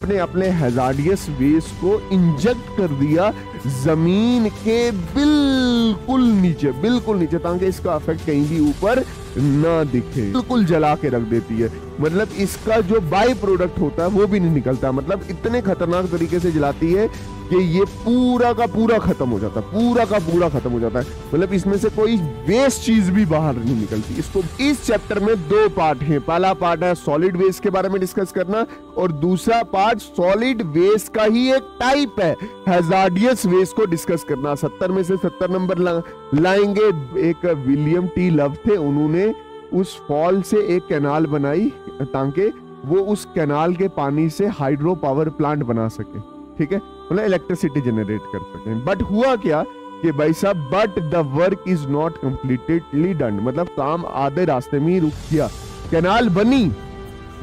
आपने अपने hazardous waste को इंजेक्ट कर दिया जमीन के बिल्कुल नीचे, ताकि इसका इफेक्ट कहीं भी ऊपर ना दिखे, बिल्कुल जला के रख देती है। मतलब इसका जो बाय प्रोडक्ट होता है वो भी नहीं निकलता, मतलब इतने खतरनाक तरीके से जलाती है कि ये पूरा का पूरा खत्म हो जाता है, मतलब इसमें से कोई वेस्ट चीज भी बाहर नहीं निकलती। इसको इस चैप्टर में 2 पार्ट हैं। पहला पार्ट है सॉलिड वेस्ट के बारे में डिस्कस करना, और दूसरा पार्ट सॉलिड वेस्ट का ही एक टाइप है हैजार्डियस वेस्ट को डिस्कस करना। 70 में से 70 नंबर लाएंगे। एक विलियम टी लव थे, उन्होंने उस फॉल से एक कैनाल बनाई ताकि वो उस कैनाल के पानी से हाइड्रो पावर प्लांट बना सके, ठीक है, मतलब इलेक्ट्रिसिटी जनरेट कर सके। बट हुआ क्या कि भाई साहब, but the work is not completedly done, मतलब काम आधे रास्ते में ही रुक गया। कैनाल बनी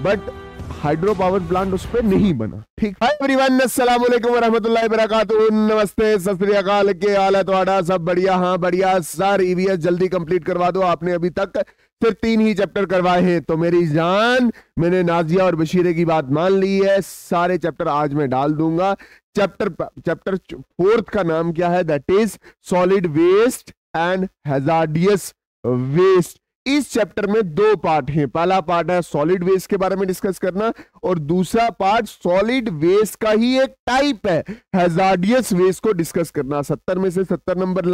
बट हाइड्रो पावर प्लांट उस पर नहीं बना, ठीक। हाय एवरीवन, अस्सलाम वालेकुम रहमतुल्लाहि बरकातहू, नमस्ते, सत श्री अकाल, के हाल है तुम्हारा? सब बढ़िया? हाँ बढ़िया सर। ईवीएस जल्दी कंप्लीट करवा दो, आपने अभी तक सिर्फ 3 ही चैप्टर करवाए हैं। तो मेरी जान, मैंने नाजिया और बशीरे की बात मान ली है, सारे चैप्टर आज मैं डाल दूंगा। चैप्टर 4 का नाम क्या है? That is solid waste and hazardous waste. इस चैप्टर में 2 पार्ट हैं। पहला पार्ट है सॉलिड वेस्ट के बारे में डिस्कस करना, और दूसरा पार्ट सॉलिड वेस्ट का ही एक टाइप है हैजार्डियस वेस्ट को डिस्कस करना। 70 में से 70 नंबर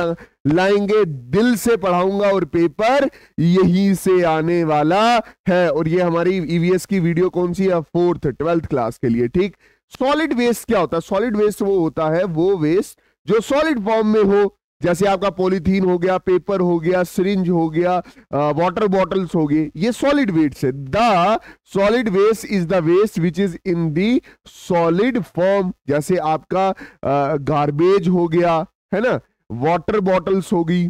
लाएंगे, दिल से पढ़ाऊंगा और पेपर यहीं से आने वाला है। और ये हमारी ईवीएस की वीडियो कौन सी है? 4th 12th क्लास के लिए, ठीक। सॉलिड वेस्ट क्या होता है? सॉलिड वेस्ट वो होता है वो वेस्ट जो सॉलिड फॉर्म में हो, जैसे आपका पॉलीथीन हो गया, पेपर हो गया, सिरिंज हो गया, वाटर बॉटल्स हो गए, ये सॉलिड वेस्ट है। The solid waste is the waste which is in the solid form. जैसे आपका गार्बेज हो गया, है ना, वाटर बॉटल्स होगी,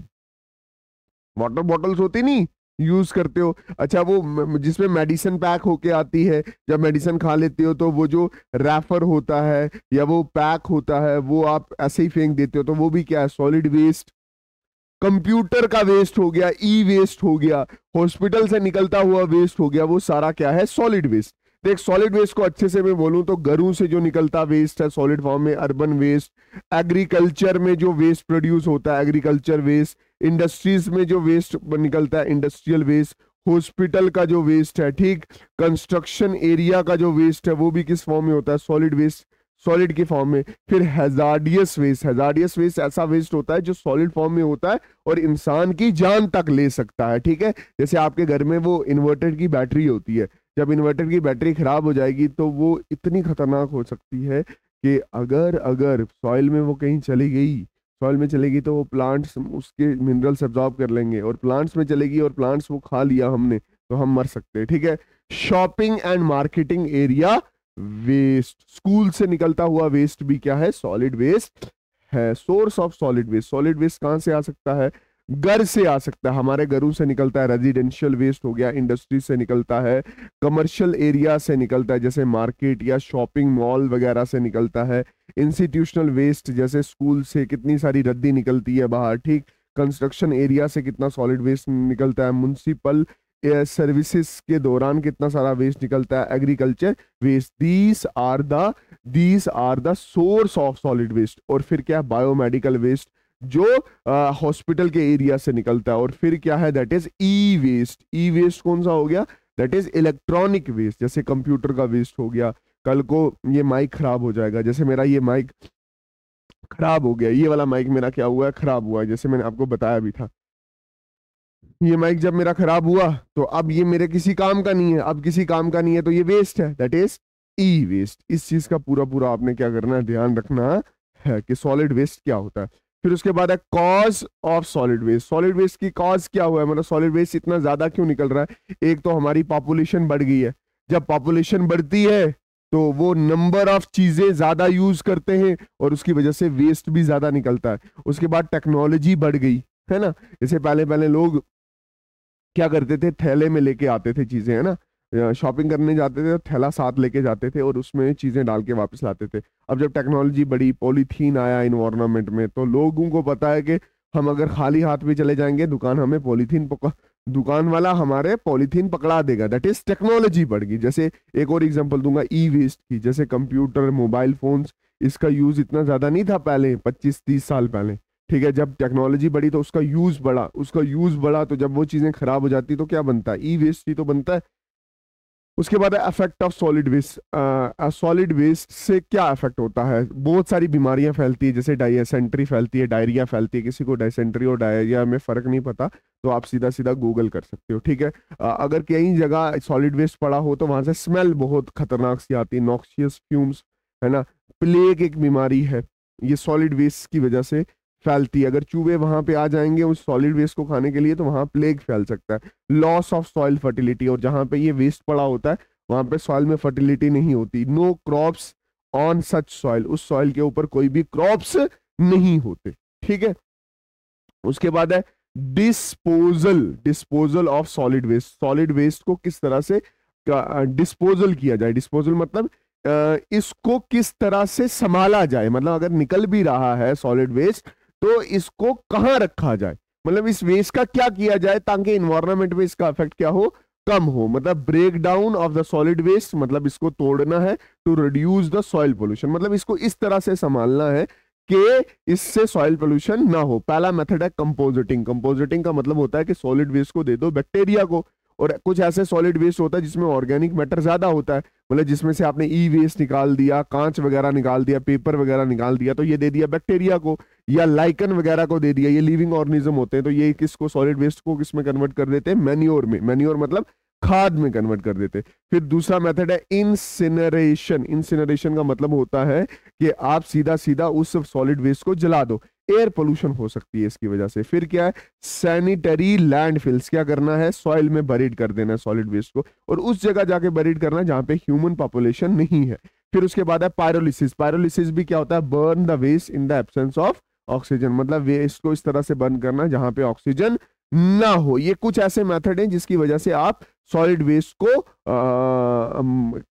वाटर बॉटल्स होती नहीं, यूज करते हो, अच्छा, वो जिसमें मेडिसिन पैक होके आती है, जब मेडिसिन खा लेते हो तो वो जो रैफर होता है या वो पैक होता है वो आप ऐसे ही फेंक देते हो, तो वो भी क्या है? Solid waste. कंप्यूटर का वेस्ट हो गया, ई वेस्ट हो गया, हॉस्पिटल से निकलता हुआ वेस्ट हो गया, वो सारा क्या है? Solid waste. देख, सॉलिड वेस्ट को अच्छे से मैं बोलूं तो घरों से जो निकलता वेस्ट है सॉलिड फॉर्म में, अर्बन वेस्ट, एग्रीकल्चर में जो वेस्ट प्रोड्यूस होता है एग्रीकल्चर वेस्ट, इंडस्ट्रीज में जो वेस्ट निकलता है इंडस्ट्रियल वेस्ट, हॉस्पिटल का जो वेस्ट है, ठीक, कंस्ट्रक्शन एरिया का जो वेस्ट है वो भी किस फॉर्म में होता है? सॉलिड वेस्ट, सॉलिड के फॉर्म में। फिर हैजार्डियस वेस्ट, हैजार्डियस वेस्ट ऐसा वेस्ट होता है जो सॉलिड फॉर्म में होता है और इंसान की जान तक ले सकता है, ठीक है। जैसे आपके घर में वो इन्वर्टर की बैटरी होती है, जब इन्वर्टर की बैटरी खराब हो जाएगी तो वो इतनी खतरनाक हो सकती है कि अगर सॉइल में वो कहीं चली गई, सॉइल में चलेगी तो वो प्लांट्स उसके मिनरल्स एब्जॉर्ब कर लेंगे, और प्लांट्स में चलेगी और प्लांट्स वो खा लिया हमने तो हम मर सकते हैं, ठीक है। Shopping and marketing area waste, school से निकलता हुआ वेस्ट भी क्या है? सॉलिड वेस्ट है। Source of solid waste, solid waste कहां से आ सकता है? घर से आ सकता है, हमारे घरों से निकलता है, रेजिडेंशियल वेस्ट हो गया, इंडस्ट्री से निकलता है, कमर्शियल एरिया से निकलता है, जैसे मार्केट या शॉपिंग मॉल वगैरह से निकलता है, इंस्टीट्यूशनल वेस्ट जैसे स्कूल से कितनी सारी रद्दी निकलती है बाहर, ठीक, कंस्ट्रक्शन एरिया से कितना सॉलिड वेस्ट निकलता है, म्युनिसिपल सर्विसेज के दौरान कितना सारा वेस्ट निकलता है, agriculture waste, these are the source of solid waste. और फिर क्या? बायोमेडिकल वेस्ट जो हॉस्पिटल के एरिया से निकलता है। और फिर क्या है? That is e waste. E waste कौन सा हो गया? दैट इज इलेक्ट्रॉनिक वेस्ट, जैसे कंप्यूटर का वेस्ट हो गया, कल को ये माइक खराब हो जाएगा, जैसे मेरा ये माइक खराब हो गया, ये वाला माइक मेरा क्या हुआ है? खराब हुआ है, जैसे मैंने आपको बताया भी था। ये माइक जब मेरा खराब हुआ तो अब ये मेरे किसी काम का नहीं है, अब किसी काम का नहीं है तो ये वेस्ट है, दैट इज ई वेस्ट। इस चीज का पूरा आपने क्या करना है? ध्यान रखना है कि सॉलिड वेस्ट क्या होता है। फिर उसके बाद है cause of solid waste. Solid waste की कॉज क्या हुआ है, मतलब सॉलिड वेस्ट इतना ज्यादा क्यों निकल रहा है? एक तो हमारी पॉपुलेशन बढ़ गई है, जब पॉपुलेशन बढ़ती है तो वो नंबर ऑफ चीजें ज्यादा यूज करते हैं और उसकी वजह से वेस्ट भी ज्यादा निकलता है। उसके बाद टेक्नोलॉजी बढ़ गई है ना, जैसे पहले लोग क्या करते थे? थैले में लेके आते थे चीजें, है ना, शॉपिंग करने जाते थे तो थैला साथ लेके जाते थे और उसमें चीजें डाल के वापस लाते थे। अब जब टेक्नोलॉजी बढ़ी, पॉलीथीन आया इन्वायरमेंट में, तो लोगों को पता है कि हम अगर खाली हाथ भी चले जाएंगे दुकान हमें पॉलीथीन दुकान वाला हमारे पॉलीथीन पकड़ा देगा, दैट इज टेक्नोलॉजी बढ़ गई। जैसे एक और एग्जांपल दूंगा ई वेस्ट की, जैसे कंप्यूटर, मोबाइल फोन्स, इसका यूज इतना ज्यादा नहीं था पहले 25-30 साल पहले, ठीक है। जब टेक्नोलॉजी बढ़ी तो उसका यूज बढ़ा, उसका यूज बढ़ा तो जब वो चीजें खराब हो जाती तो क्या बनता है, ई वेस्ट ही तो बनता है। उसके बाद है effect of solid waste. Solid waste से क्या इफेक्ट होता है, बहुत सारी बीमारियां फैलती है, जैसे डायसेंट्री फैलती है, डायरिया फैलती है। किसी को डायसेंट्री और डायरिया में फर्क नहीं पता तो आप सीधा सीधा गूगल कर सकते हो, ठीक है। अगर कहीं जगह सॉलिड वेस्ट पड़ा हो तो वहां से स्मेल बहुत खतरनाक सी आती है, नॉक्सियस फ्यूम्स, है ना। प्लेग एक बीमारी है, ये सॉलिड वेस्ट की वजह से फैलती है। अगर चूहे वहां पे आ जाएंगे उस सॉलिड वेस्ट को खाने के लिए तो वहां प्लेग फैल सकता है। लॉस ऑफ सॉइल फर्टिलिटी, और जहां पे ये वेस्ट पड़ा होता है वहां पे सॉइल में फर्टिलिटी नहीं होती। No crops on such soil, उस सॉइल के ऊपर कोई भी क्रॉप्स नहीं होते, ठीक है। उसके बाद है disposal, disposal of solid waste. Solid waste को किस तरह से डिस्पोजल किया जाए, डिस्पोजल मतलब इसको किस तरह से संभाला जाए, मतलब अगर निकल भी रहा है सॉलिड वेस्ट तो इसको कहाँ रखा जाए, मतलब इस वेस्ट का क्या किया जाए ताकि इन्वायरमेंट में इसका इफेक्ट क्या हो, कम हो। मतलब break down of the solid waste, मतलब इसको तोड़ना है। To reduce the soil pollution, मतलब इसको इस तरह से संभालना है कि इससे सॉइल पोल्यूशन ना हो। पहला मेथड है कंपोजिटिंग। कंपोजिटिंग का मतलब होता है कि सॉलिड वेस्ट को दे दो बैक्टीरिया को, और कुछ ऐसे सॉलिड वेस्ट होता है जिसमें ऑर्गेनिक मैटर ज्यादा होता है, मतलब जिसमें से आपने ई वेस्ट निकाल दिया, कांच वगैरह निकाल दिया, पेपर वगैरह निकाल दिया, तो ये दे दिया बैक्टीरिया को, या लाइकन वगैरह को दे दिया, ये लिविंग ऑर्गेनिज्म होते हैं, तो ये किसको, सॉलिड वेस्ट को किसमें कन्वर्ट कर देते हैं, मैन्योर में। मैन्योर मतलब खाद में कन्वर्ट कर देते। फिर दूसरा मेथड है इंसिनरेशन। इंसिनरेशन का मतलब होता है कि आप सीधा सीधा उस सॉलिड वेस्ट को जला दो, एयर पोल्यूशन हो सकती है इसकी वजह से। फिर क्या है, सैनिटरी लैंडफिल्स, क्या करना है, सॉइल में बरीड कर देना है सॉलिड वेस्ट को, और उस जगह जाके बरीड करना है जहां पे ह्यूमन पॉपुलेशन नहीं है। फिर उसके बाद है पायरोलिसिस। पायरोलिसिस भी क्या होता है, burn the waste in the absence of oxygen, मतलब वेस्ट को इस तरह से बर्न करना जहां पे ऑक्सीजन ना हो। ये कुछ ऐसे मेथड हैं जिसकी वजह से आप सॉलिड वेस्ट को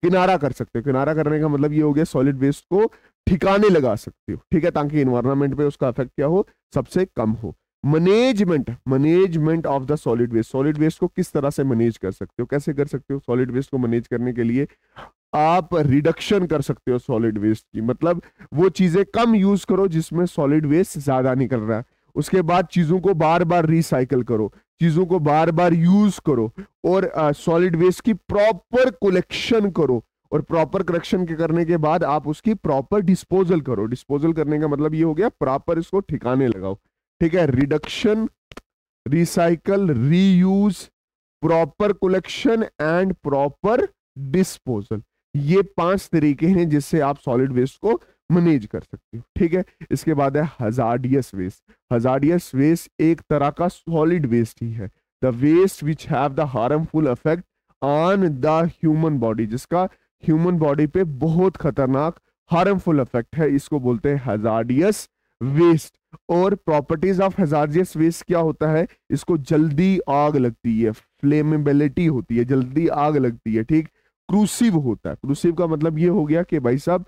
किनारा कर सकते हो। किनारा करने का मतलब ये हो गया सॉलिड वेस्ट को ठिकाने लगा सकते हो, ठीक है, ताकि इन्वायरमेंट पे उसका इफेक्ट क्या हो, सबसे कम हो। Management, management of the solid waste. Solid waste को किस तरह से मैनेज कर सकते हो, कैसे कर सकते हो, सॉलिड वेस्ट को मैनेज करने के लिए आप रिडक्शन कर सकते हो सॉलिड वेस्ट की, मतलब वो चीजें कम यूज करो जिसमें सॉलिड वेस्ट ज्यादा निकल रहा है। उसके बाद चीजों को बार बार रिसाइकल करो, चीजों को बार बार यूज करो, और सॉलिड वेस्ट की प्रॉपर कलेक्शन करो, और प्रॉपर कलेक्शन के करने के बाद आप उसकी प्रॉपर डिस्पोजल करो। डिस्पोजल करने का मतलब ये हो गया प्रॉपर इसको ठिकाने लगाओ, ठीक है। Reduction, recycle, reuse, proper collection and proper disposal, ये 5 तरीके हैं जिससे आप सॉलिड वेस्ट को मैनेज कर सकते हो, ठीक है। इसके बाद है हजार्डियस वेस्ट। हजार्डियस वेस्ट एक तरह का सॉलिड वेस्ट ही है, the waste which have the harmful effect on the human body, जिसका ह्यूमन बॉडी पे बहुत खतरनाक हार्मफुल इफेक्ट है, इसको बोलते हैं हजार्डियस वेस्ट। और प्रॉपर्टीज ऑफ हजार्डियस वेस्ट क्या होता है, इसको जल्दी आग लगती है, फ्लेमेबिलिटी होती है, जल्दी आग लगती है, ठीक। क्रूसिव होता है। क्रूसिव का मतलब ये हो गया कि भाई साहब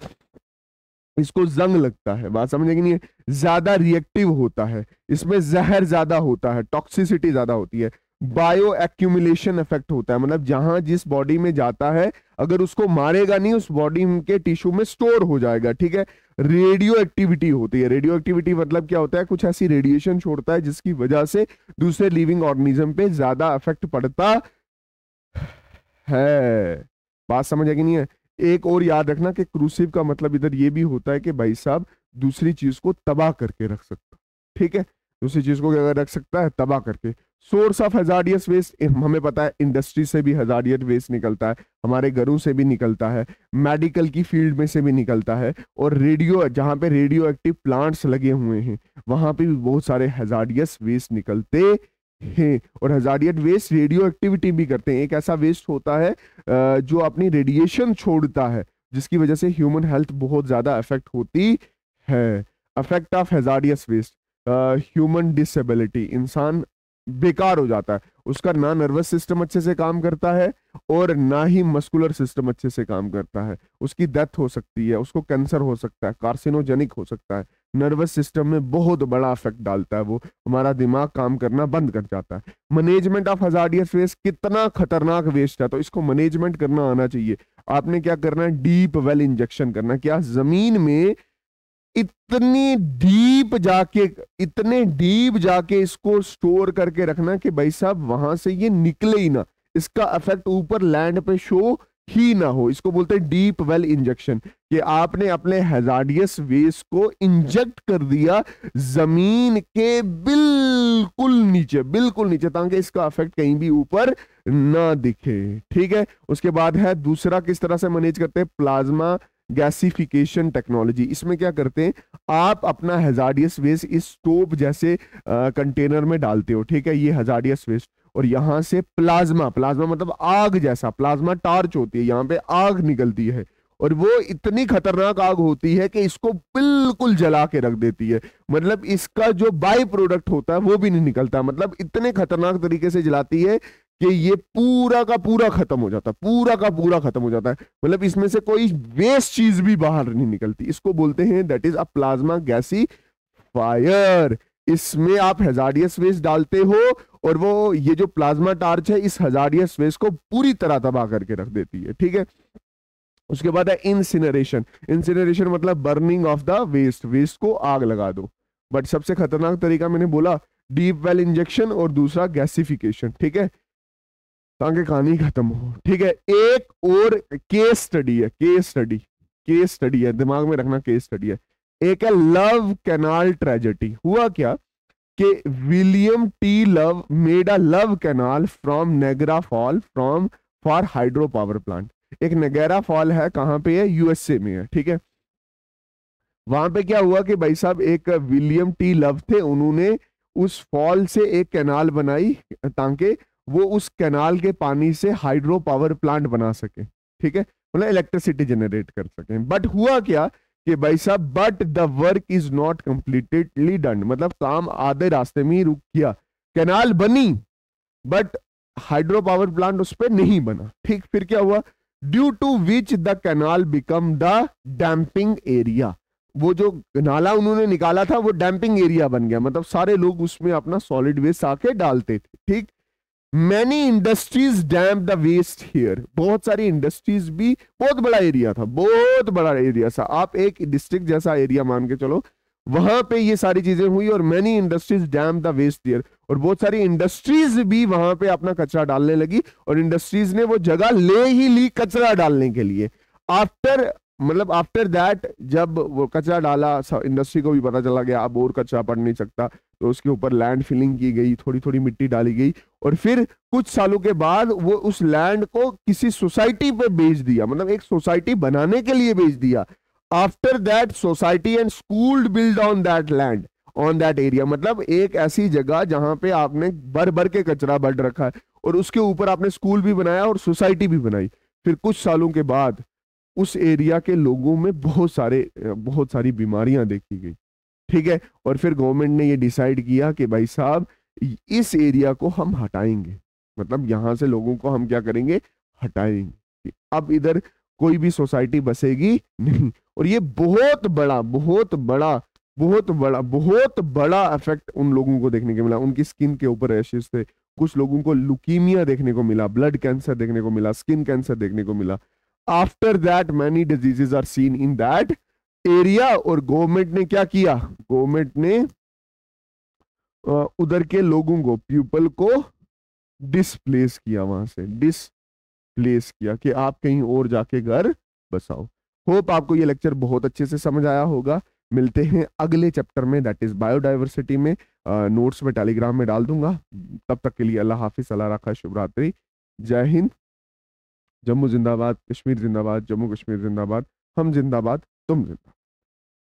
इसको जंग लगता है, बात समझे कि नहीं है, ज्यादा रिएक्टिव होता है, इसमें जहर ज्यादा होता है, टॉक्सिसिटी ज्यादा होती है। बायो एक्यूमुलेशन इफेक्ट होता है, मतलब जहां जिस बॉडी में जाता है अगर उसको मारेगा नहीं उस बॉडी के टिश्यू में स्टोर हो जाएगा, ठीक है। रेडियो एक्टिविटी होती है। रेडियो एक्टिविटी मतलब क्या होता है, कुछ ऐसी रेडिएशन छोड़ता है जिसकी वजह से दूसरे लिविंग ऑर्गेनिज्म पे ज्यादा इफेक्ट पड़ता है। बात समझ आ गई नहीं है। एक और याद रखना कि क्रूसिव का मतलब इधर ये भी होता है कि भाई साहब दूसरी चीज को तबाह करके रख सकता, ठीक है, दूसरी चीज को अगर रख सकता है तबाह करके। सोर्स ऑफ हजार्डियस वेस्ट, हमें पता है इंडस्ट्री से भी हजार्डियस वेस्ट निकलता है, हमारे घरों से भी निकलता है, मेडिकल की फील्ड में से भी निकलता है, और रेडियो, जहां पे रेडियो एक्टिव प्लांट्स लगे हुए हैं वहां पे भी बहुत सारे हजार्डियस वेस्ट निकलते हैं। और हजार्डियस वेस्ट रेडियो एक्टिविटी भी करते हैं। एक ऐसा वेस्ट होता है जो अपनी रेडिएशन छोड़ता है जिसकी वजह से ह्यूमन हेल्थ बहुत ज्यादा अफेक्ट होती है। Affect of hazardous waste, human disability, इंसान बेकार हो जाता है, उसका ना नर्वस सिस्टम अच्छे से काम करता है और ना ही मस्कुलर सिस्टम अच्छे से काम करता है, उसकी डेथ हो सकती है, उसको कैंसर हो सकता है, कार्सिनोजेनिक हो सकता है, नर्वस सिस्टम में बहुत बड़ा इफेक्ट डालता है, वो हमारा दिमाग काम करना बंद कर जाता है। मैनेजमेंट ऑफ हजार्डियस वेस्ट, कितना खतरनाक वेस्ट है, तो इसको मैनेजमेंट करना आना चाहिए। आपने क्या करना है, डीप वेल इंजेक्शन करना। क्या जमीन में इतनी डीप जाके, इतने डीप जाके इसको स्टोर करके रखना कि भाई साहब वहां से ये निकले ही ना, इसका इफेक्ट ऊपर लैंड पे शो ही ना हो। इसको बोलते हैं डीप वेल इंजेक्शन, कि आपने अपने हैजार्डियस वेस्ट को इंजेक्ट कर दिया जमीन के बिल्कुल नीचे, बिल्कुल नीचे, ताकि इसका इफेक्ट कहीं भी ऊपर ना दिखे। ठीक है, उसके बाद है दूसरा, किस तरह से मैनेज करते हैं, प्लाज्मा गैसिफिकेशन टेक्नोलॉजी। इसमें क्या करते हैं, आप अपना हैजार्डियस वेस्ट इस स्टोव जैसे कंटेनर में डालते हो, ठीक है, ये हैजार्डियस वेस्ट, और यहां से प्लाज्मा, प्लाज्मा मतलब आग जैसा, प्लाज्मा टार्च होती है, यहां पे आग निकलती है, और वो इतनी खतरनाक आग होती है कि इसको बिल्कुल जला के रख देती है। मतलब इसका जो बाई प्रोडक्ट होता है वो भी नहीं निकलता, मतलब इतने खतरनाक तरीके से जलाती है कि ये पूरा का पूरा खत्म हो जाता है, पूरा का पूरा खत्म हो जाता है। मतलब इसमें से कोई वेस्ट चीज भी बाहर नहीं निकलती। इसको बोलते हैं that is a plasma gasifier. इसमें आप हैजार्डियस वेस्ट डालते हो, और वो ये जो प्लाज्मा टार्च है इस हैजार्डियस वेस्ट को पूरी तरह तबाह करके रख देती है। ठीक है, उसके बाद है इंसिनरेशन। इंसिनरेशन मतलब burning of the waste, waste को आग लगा दो। बट सबसे खतरनाक तरीका मैंने बोला डीप वेल इंजेक्शन, और दूसरा गैसिफिकेशन। ठीक है, ताकि कहानी खत्म हो। ठीक है, एक और केस स्टडी है, केस स्टडी, केस स्टडी है, दिमाग में रखना, केस स्टडी है। एक है लव कैनाल ट्रेजेडी। हुआ क्या कि William T love made a love canal from Niagara fall from for hydro power plant. एक नेगरा फॉल है, कहां पे है, यूएसए में है। ठीक है, वहां पे क्या हुआ कि भाई साहब एक विलियम टी लव थे, उन्होंने उस फॉल से एक कैनाल बनाई ताकि वो उस कैनाल के पानी से हाइड्रो पावर प्लांट बना सके। ठीक है, मतलब इलेक्ट्रिसिटी जनरेट कर सके। बट हुआ क्या कि भाई साहब, but the work is not completedly done, मतलब काम आधे रास्ते में ही रुक गया। कैनाल बनी बट हाइड्रो पावर प्लांट उस पर नहीं बना। ठीक, फिर क्या हुआ, due to which the canal become the dumping area. वो जो नाला उन्होंने निकाला था वो डैम्पिंग एरिया बन गया, मतलब सारे लोग उसमें अपना सॉलिड वेस्ट आके डालते थे। ठीक, many industries dump the waste here, बहुत सारी इंडस्ट्रीज भी, बहुत बड़ा एरिया था, बहुत बड़ा एरिया था, आप एक डिस्ट्रिक्ट जैसा एरिया मान के चलो, वहां पे ये सारी चीजें हुई, और many industries dump the waste here, और बहुत सारी इंडस्ट्रीज भी वहां पे अपना कचरा डालने लगी, और इंडस्ट्रीज ने वो जगह ले ही ली कचरा डालने के लिए। आफ्टर, मतलब आफ्टर दैट, जब वो कचरा डाला, इंडस्ट्री को भी पता चला गया अब और कचरा पड़ नहीं सकता, तो उसके ऊपर लैंड फिलिंग की गई, थोड़ी थोड़ी मिट्टी डाली गई, और फिर कुछ सालों के बाद वो उस लैंड को किसी सोसाइटी पे बेच दिया, मतलब एक सोसाइटी बनाने के लिए बेच दिया। After that society and school build on that land, on that area, मतलब एक ऐसी जगह जहां पे आपने भर भर के कचरा बढ़ रखा है, और उसके ऊपर आपने स्कूल भी बनाया और सोसाइटी भी बनाई। फिर कुछ सालों के बाद उस एरिया के लोगों में बहुत सारी बीमारियां देखी गई। ठीक है, और फिर गवर्नमेंट ने ये डिसाइड किया कि भाई साहब इस एरिया को हम हटाएंगे, मतलब यहां से लोगों को हम क्या करेंगे, हटाएंगे। अब इधर कोई भी सोसाइटी बसेगी नहीं, और ये बहुत बड़ा बहुत बड़ा बहुत बड़ा बहुत बड़ा इफेक्ट उन लोगों को देखने को मिला। उनकी स्किन के ऊपर रैशेस थे, कुछ लोगों को लुकीमिया देखने को मिला, ब्लड कैंसर देखने को मिला, स्किन कैंसर देखने को मिला। After that many diseases are seen in that area, और गवर्नमेंट ने क्या किया, गवर्नमेंट ने उधर के लोगों को, पीपल को डिस्प्लेस किया, वहां से डिस्प्लेस किया कि आप कहीं और जाके घर बसाओ। होप आपको ये लेक्चर बहुत अच्छे से समझ आया होगा। मिलते हैं अगले चैप्टर में, दैट इज बायोडाइवर्सिटी में। नोट्स में टेलीग्राम में डाल दूंगा। तब तक के लिए अल्लाह हाफिज, अल्लाह रखा, शुभ रात्रि, जय हिंद। जम्मू जिंदाबाद, कश्मीर जिंदाबाद, जम्मू कश्मीर जिंदाबाद, हम जिंदाबाद, तुम जिंदाबाद।